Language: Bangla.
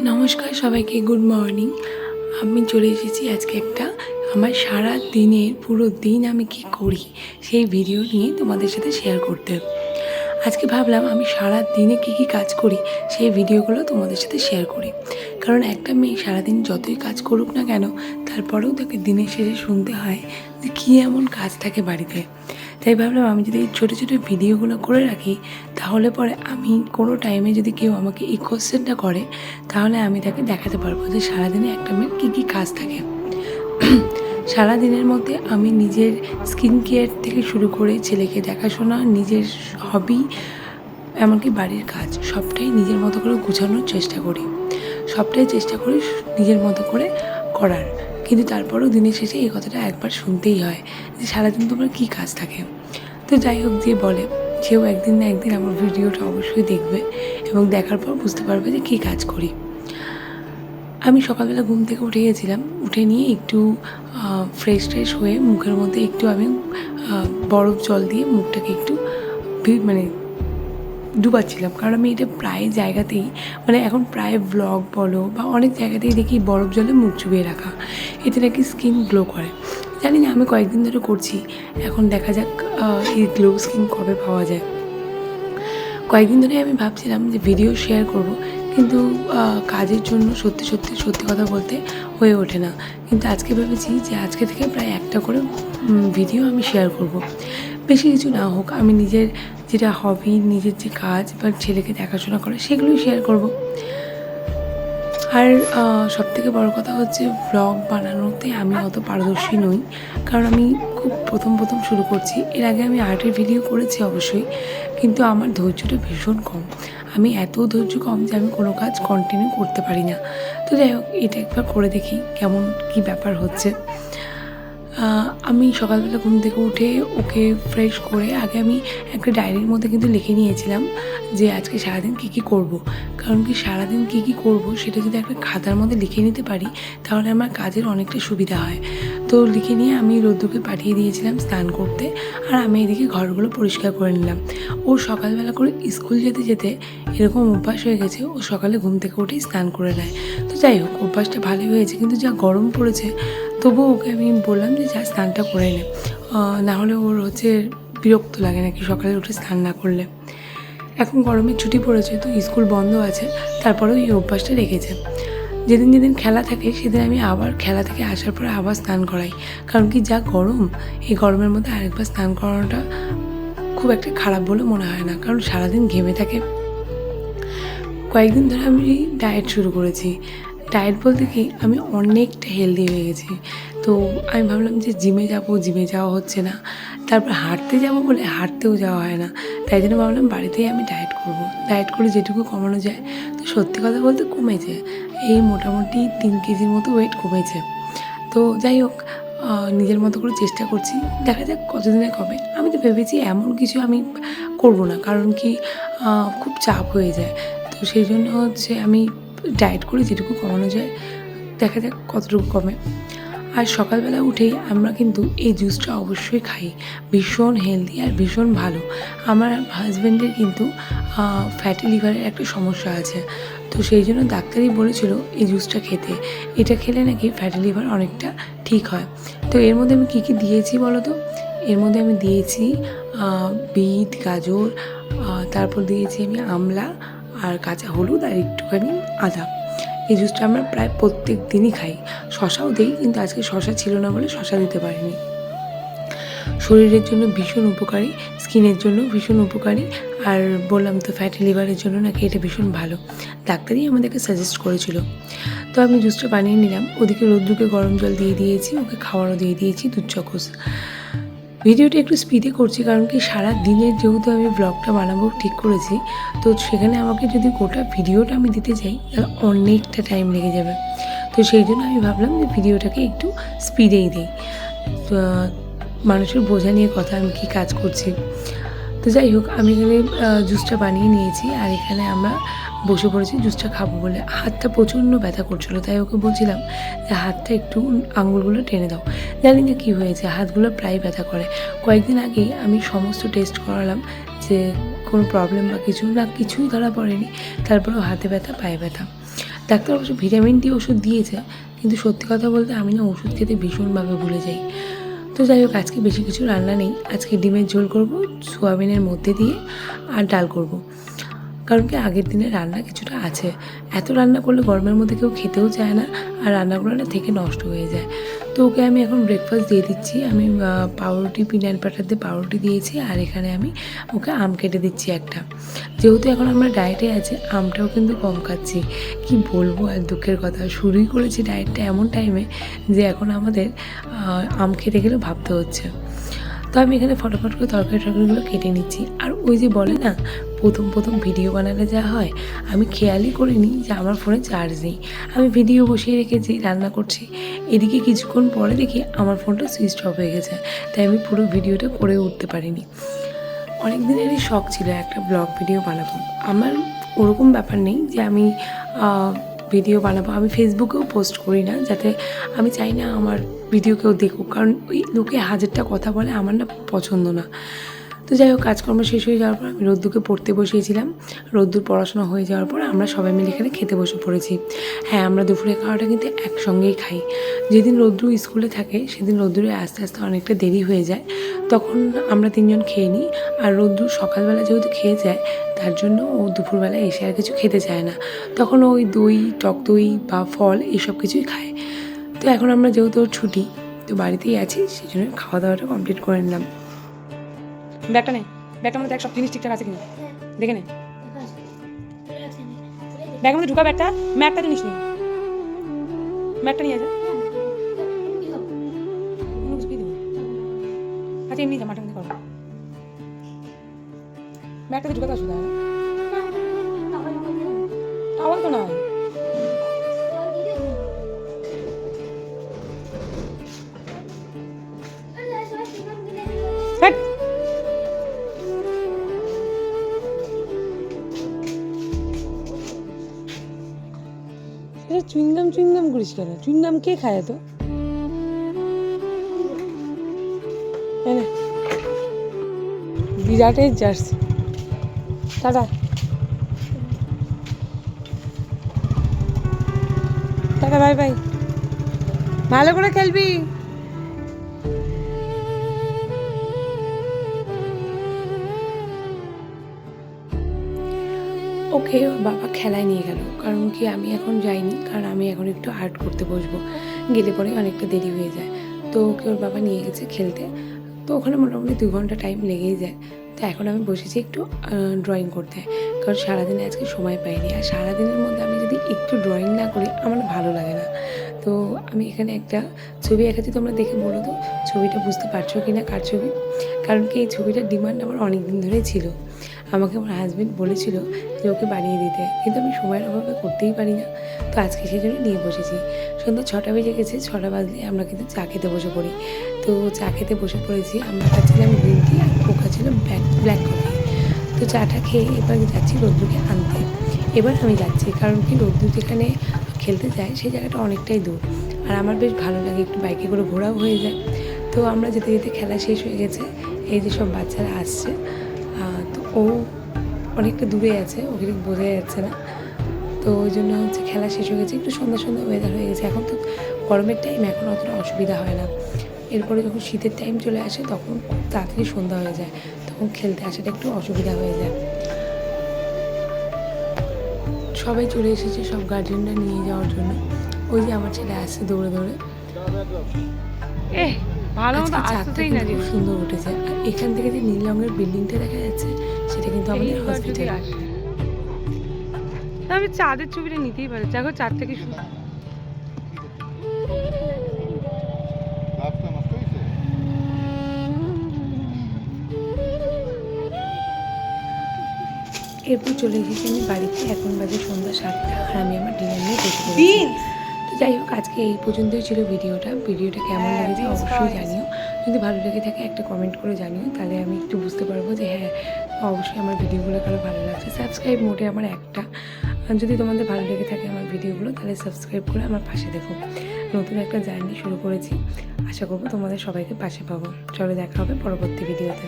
নমস্কার সবাইকে, গুড মর্নিং। আমি চলে এসেছি আজকে একটা আমার সারা দিনের পুরো দিন আমি কি করি সেই ভিডিও নিয়ে তোমাদের সাথে শেয়ার করতে। আজকে ভাবলাম আমি সারা দিনে কী কাজ করি সেই ভিডিওগুলো তোমাদের সাথে শেয়ার করি, কারণ একটা মেয়ে সারাদিন যতই কাজ করুক না কেন তারপরেও তাকে দিনের শেষে শুনতে হয় যে কী এমন কাজ থাকে বাড়িতে। তাই ভাবলাম আমি যদি এই ছোটো ছোটো ভিডিওগুলো করে রাখি তাহলে পরে আমি কোনো টাইমে যদি কেউ আমাকে এই কোশ্চেনটা করে তাহলে আমি তাকে দেখাতে পারবো যে সারাদিনে একটা মেয়ের কী কাজ থাকে। সারাদিনের মধ্যে আমি নিজের স্কিন কেয়ার থেকে শুরু করে ছেলেকে দেখাশোনা, নিজের হবি, এমনকি বাড়ির কাজ সবটাই নিজের মতো করে গুছানোর চেষ্টা করি, সবটাই চেষ্টা করি নিজের মতো করে করার। কিন্তু তারপরেও দিনের শেষে এই কথাটা একবার শুনতেই হয় যে সারাদিন তোমার কী কাজ থাকে। তো যাই হোক, যে বলে সেও একদিন না একদিন আমার ভিডিওটা অবশ্যই দেখবে এবং দেখার পর বুঝতে পারবে যে কী কাজ করি। আমি সকালবেলা ঘুম থেকে উঠে গেছিলাম, উঠে নিয়ে একটু ফ্রেশ হয়ে মুখের মধ্যে একটু আমি বরফ জল দিয়ে মুখটাকে একটু মানে ডুবাচ্ছিলাম, কারণ আমি এটা প্রায় জায়গাতেই এখন প্রায় ব্লগ বলো বা অনেক জায়গাতেই দেখি বরফ জলে মুখ চুবিয়ে রাখা, এতে নাকি স্কিন গ্লো করে। জানি না, আমি কয়েকদিন ধরে করছি, এখন দেখা যাক এই গ্লো স্কিন কবে পাওয়া যায়। কয়েকদিন ধরে আমি ভাবছিলাম যে ভিডিও শেয়ার করব, কিন্তু কাজের জন্য সত্যি কথা বলতে হয়ে ওঠে না। কিন্তু আজকে ভেবেছি যে আজকে থেকে প্রায় একটা করে ভিডিও আমি শেয়ার করব। বেশি কিছু না হোক, আমি নিজের যেটা হবি, নিজের যে কাজ বা ছেলেকে দেখাশোনা করে সেগুলোই শেয়ার করব। আর সবথেকে বড় কথা হচ্ছে ব্লগ বানানোতে আমি অত পারদর্শী নই, কারণ আমি খুব প্রথম শুরু করছি। এর আগে আমি আর্টের ভিডিও করেছি অবশ্যই, কিন্তু আমার ধৈর্যটা ভীষণ কম। আমি এত ধৈর্য কম যে আমি কোনো কাজ কন্টিনিউ করতে পারি না। তো যাই হোক, এটা একবার করে দেখি কেমন কী ব্যাপার হচ্ছে। আমি সকালবেলা ঘুম থেকে উঠে ওকে ফ্রেশ করে আগে আমি একটা ডায়েরির মধ্যে কিন্তু লিখে নিয়েছিলাম যে আজকে সারাদিন কী করব। কারণ কি সারাদিন কী করব সেটা যদি একটা খাতার মধ্যে লিখে নিতে পারি তাহলে আমার কাজের অনেকটা সুবিধা হয়। তো লিখে নিয়ে আমি রোদ্দুকে পাঠিয়ে দিয়েছিলাম স্নান করতে, আর আমি এদিকে ঘরগুলো পরিষ্কার করে নিলাম। ও সকালবেলা করে স্কুল যেতে এরকম অভ্যাস হয়ে গেছে, ও সকালে ঘুম থেকে উঠেই স্নান করে নেয়। তো যাই হোক, অভ্যাসটা ভালোই হয়েছে, কিন্তু যা গরম পড়েছে তবুও ওকে আমি বললাম যে যা স্নানটা করে নে, নাহলে ওর বিরক্ত লাগে নাকি সকালে উঠে স্নান না করলে। এখন গরমের ছুটি পড়েছে, তো স্কুল বন্ধ আছে, তারপরেও এই অভ্যাসটা রেখেছে। যেদিন খেলা থাকে সেদিন আমি আবার খেলা থেকে আসার পরে আবার স্নান করাই, কারণ কি যা গরম, এই গরমের মধ্যে আরেকবার স্নান করানোটা খুব একটা খারাপ বলে মনে হয় না, কারণ সারাদিন ঘেমে থাকে। কয়েকদিন ধরে আমি ডায়েট শুরু করেছি। ডায়েট বলতে কি, আমি অনেকটা হেলদি হয়ে গেছি। তো আমি ভাবলাম যে জিমে যাওয়া হচ্ছে না, তারপর হাঁটতে যাব বলে হাঁটতেও যাওয়া হয় না। তাই জন্য ভাবলাম বাড়িতেই আমি ডায়েট করব। ডায়েট করে যেটুকু কমানো যায়, তো সত্যি কথা বলতে কমেছে, এই মোটামুটি 3 কেজির মতো ওয়েট কমেছে। তো যাই হোক, নিজের মতো করে চেষ্টা করছি, দেখা যাক কতদিনে কমে। আমি তো ভেবেছি এমন কিছু আমি করব না, কারণ কি খুব চাপ হয়ে যায়। তো সেই জন্য আমি ডায়েট করে যেটুকু কমানো যায় দেখা যাক কতটুকু কমে। আর সকালবেলা উঠেই আমরা কিন্তু এই জুসটা অবশ্যই খাই, ভীষণ হেলদি আর ভীষণ ভালো। আমার হাজব্যান্ডের কিন্তু ফ্যাটি লিভারের একটা সমস্যা আছে, তো সেই জন্য ডাক্তারই বলেছিল এই জুসটা খেতে। এটা খেলে নাকি ফ্যাটি লিভার অনেকটা ঠিক হয়। তো এর মধ্যে আমি কী দিয়েছি বলো তো? এর মধ্যে আমি দিয়েছি বিট, গাজর, তারপর দিয়েছি আমি আমলা আর কাঁচা হলুদ আর একটুখানি আদা। এই জুসটা আমরা প্রায় প্রত্যেক দিনই খাই। শশাও দিই, কিন্তু আজকে শশা ছিল না বলে শশা দিতে পারিনি। শরীরের জন্য ভীষণ উপকারী, স্কিনের জন্য ভীষণ উপকারী, আর বললাম তো ফ্যাটি লিভারের জন্য নাকি এটা ভীষণ ভালো, ডাক্তারই আমাদেরকে সাজেস্ট করেছিল। তো আমি জুসটা বানিয়ে নিলাম, ওদিকে রোদ্দুকে গরম জল দিয়ে দিয়েছি, ওকে খাওয়ারও দিয়ে দিয়েছি 2 চামচ। ভিডিওটা একটু স্পিডে করছি, কারণ কি সারা দিনের যেহেতু আমি ব্লগটা বানাবো ঠিক করেছি, তো সেখানে আমাকে যদি গোটা ভিডিওটা আমি দিতে চাই তাহলে অনেকটা টাইম লেগে যাবে। তো সেই জন্য আমি ভাবলাম যে ভিডিওটাকে একটু স্পিডেই দিই, তো মানুষের বোঝা নিয়ে কথা আমি কী কাজ করছি। তো যাই হোক, আমি এখানে জুসটা বানিয়ে নিয়েছি, আর এখানে আমরা বসে পড়েছি জুসটা খাবো বলে। হাতটা প্রচণ্ড ব্যথা করছিলো, তাই ওকে বলছিলাম যে হাতটা একটু আঙুলগুলো টেনে দাও। জানি না কী হয়েছে, হাতগুলো প্রায় ব্যথা করে। কয়েকদিন আগেই আমি সমস্ত টেস্ট করালাম যে কোনো প্রবলেম বা কিছু না, কিছুই ধরা পড়েনি, তারপরেও হাতে ব্যথা, পায়ে ব্যথা। ডাক্তার অবশ্য ভিটামিন ডি ওষুধ দিয়েছে, কিন্তু সত্যি কথা বলতে আমি না ওষুধ খেতে ভীষণভাবে ভুলে যাই। তো যাই হোক, আজকে বেশি কিছু রান্না নেই। আজকে ডিমের ঝোল করব সোয়াবিনের মধ্যে দিয়ে, আর ডাল করব। কারণ কি আগের দিনে রান্না কিছুটা আছে। এত রান্না করলে গরমের মধ্যে কেউ খেতেও চায় না, আর রান্নাগুলো না থেকে নষ্ট হয়ে যায়। তো ওকে আমি এখন ব্রেকফাস্ট দিয়ে দিচ্ছি। আমি পাউরুটি, পিনাট বাটার দিয়ে পাউরুটি দিয়েছি, আর এখানে আমি ওকে আম কেটে দিচ্ছি একটা। যেহেতু এখন আমরা ডায়েটে আছি, আমটাও কিন্তু কম খাচ্ছি। কি বলবো, আর দুঃখের কথা, শুরুই করেছি ডায়েটটা এমন টাইমে যে এখন আমাদের আম খেতে গেলে ভাবতে হচ্ছে। তো আমি এখানে ফটাফট করে তরকারিগুলো কেটে নিচ্ছি। আর ওই যে বলে না, প্রথম ভিডিও বানালে যা হয়, আমি খেয়ালই করিনি যে আমার ফোনে চার্জ নেই। আমি ভিডিও বসিয়ে রেখেছি, রান্না করছি, এদিকে কিছুক্ষণ পরে দেখি আমার ফোনটা সুইচ অফ হয়ে গেছে। তাই আমি পুরো ভিডিওটা করে উঠতে পারিনি। অনেক দিনেরই শখ ছিল একটা ব্লগ ভিডিও বানাবো। আমার ওরকম ব্যাপার নেই যে আমি ভিডিও বানাবো। আমি ফেসবুকেও পোস্ট করি না, যাতে আমি চাই না আমার ভিডিও কেউ দেখুক, কারণ ওই লোকে হাজারটা কথা বলে, আমার না পছন্দ না। তো যাই হোক, কাজকর্ম শেষ হয়ে যাওয়ার পর আমি রোদ্দুকে পড়তে বসিয়েছিলাম। রোদ্দুর পড়াশোনা হয়ে যাওয়ার পর আমরা সবাই মিলে এখানে খেতে বসে পড়েছি। হ্যাঁ, আমরা দুপুরে খাওয়াটা কিন্তু একসঙ্গেই খাই। যেদিন রোদ্দুর স্কুলে থাকে সেদিন রোদ্দুরে আস্তে আস্তে অনেকটা দেরি হয়ে যায়, তখন আমরা তিনজন খেয়ে নিই। আর রোদ্দুর সকালবেলা যেহেতু খেয়ে যায়, তার জন্য ও দুপুরবেলায় এসে আর কিছু খেতে চায় না। তখন ওই দই, টক দই বা ফল এইসব কিছুই খায়। তো এখন আমরা যেহেতু ওর ছুটি, তো বাড়িতেই আছি, সেই জন্য খাওয়া দাওয়াটা কমপ্লিট করে নিলাম। ব্যাগটা নেই, ব্যাগটার মধ্যে সব জিনিস ঠিকঠাক আছে কিনা দেখে নে। ব্যাগের মধ্যে ঢুকা ব্যাগটা, ম্যাগটা জিনিস নেই, ম্যাগটা নিয়ে যা। আচ্ছা, এমনি যা, মাঠে মধ্যে করো। ব্যাগটাতে ঢুকাতে অসুবিধা হয় না, আবার তো নয়। চুইংগাম করিস কেন? চুইংগাম কে খায় তো? বিরাটের jersey. Tata tata, bye bye, ভালো করে খেলবি। ওকে ওর বাবা খেলায় নিয়ে গেল, কারণ কি আমি এখন যাইনি, কারণ আমি এখন একটু আর্ট করতে বসবো, গেলে পরে অনেকটা দেরি হয়ে যায়। তো ওকে ওর বাবা নিয়ে গেছে খেলতে। তো ওখানে মোটামুটি 2 ঘন্টা টাইম লেগেই যায়। তো এখন আমি বসেছি একটু ড্রয়িং করতে, কারণ সারাদিনে আজকে সময় পাইনি। আর সারাদিনের মধ্যে আমি যদি একটু ড্রয়িং না করি, আমার ভালো লাগে না। তো আমি এখানে একটা ছবি এঁকেছি, তোমরা দেখে বলো তো ছবিটা বুঝতে পারছো কি না, কার ছবি। কারণ কি এই ছবিটার ডিমান্ড আমার অনেক দিন ধরেই ছিল। আমাকে আমার হাজব্যান্ড বলেছিল যে ওকে বানিয়ে দিতে, কিন্তু আমি সময়ের অভাবে করতেই পারি না। তো আজকে সেই জন্য নিয়ে বসেছি। সন্ধ্যা 6টা বেজে গেছে, 6টা বাজলে আমরা কিন্তু চা খেতে বসে পড়ি। তো চা খেতে বসে পড়েছি, আমরা খাচ্ছিলাম গ্রিন টি, আর ও খাচ্ছিল ব্ল্যাক কফি। তো চাটা খেয়ে এবার যাচ্ছি রোদ্দুরকে আনতে। এবার আমি যাচ্ছি, কারণ কি রোদ্দুর যেখানে খেলতে যায় সেই জায়গাটা অনেকটাই দূর, আর আমার বেশ ভালো লাগে, একটু বাইকে করে ঘোরাও হয়ে যায়। তো আমরা যেতে যেতে খেলা শেষ হয়ে গেছে, এই যে সব বাচ্চারা আসছে। তো ও অনেকটা দূরে আছে, ওকে ঠিক বোঝা যাচ্ছে না। তো ওই জন্য হচ্ছে খেলা শেষ হয়ে গেছে, একটু সন্ধ্যা ওয়েদার হয়ে গেছে। এখন তো গরমের টাইম, এখন অতটা অসুবিধা হয় না। এরপরে যখন শীতের টাইম চলে আসে, তখন খুব তাড়াতাড়ি সন্ধ্যা হয়ে যায়, তখন খেলতে আসাটা একটু অসুবিধা হয়ে যায়। সবাই চলে এসেছে, সব গার্জেনরা নিয়ে যাওয়ার জন্য। ওই যে আমার ছেলে আসছে দৌড়ে দৌড়ে। ভালো মতো আসতেই না, খুব সুন্দর উঠেছে। আর এখান থেকে যে নীল রঙের বিল্ডিংটা দেখা যাচ্ছে, সেটা কিন্তু আমাদের হসপিটাল। আমি চাঁদের ছবিটা নিতেই পারি, দেখো চাঁদটা কি সুন্দর। এরপর চলে এসেছি আমি বাড়িতে। এখন বাজে সন্ধ্যা 7টা, আর আমি আমার ডিনার নিয়ে বসে পড়েছি। তো যাই হোক, আজকে এই পর্যন্তই ছিল ভিডিওটা কেমন লেগেছে অবশ্যই জানিও। যদি ভালো লেগে থাকে একটা কমেন্ট করে জানিও, তাহলে আমি একটু বুঝতে পারবো যে হ্যাঁ, অবশ্যই আমার ভিডিওগুলো কারো ভালো লাগছে। সাবস্ক্রাইব মোটে আমার একটা, যদি তোমাদের ভালো লেগে থাকে আমার ভিডিওগুলো, তাহলে সাবস্ক্রাইব করে আমার পাশে দেখো। নতুন একটা জার্নি শুরু করেছি, আশা করবো তোমাদের সবাইকে পাশে পাবো। চলো, দেখা হবে পরবর্তী ভিডিওতে।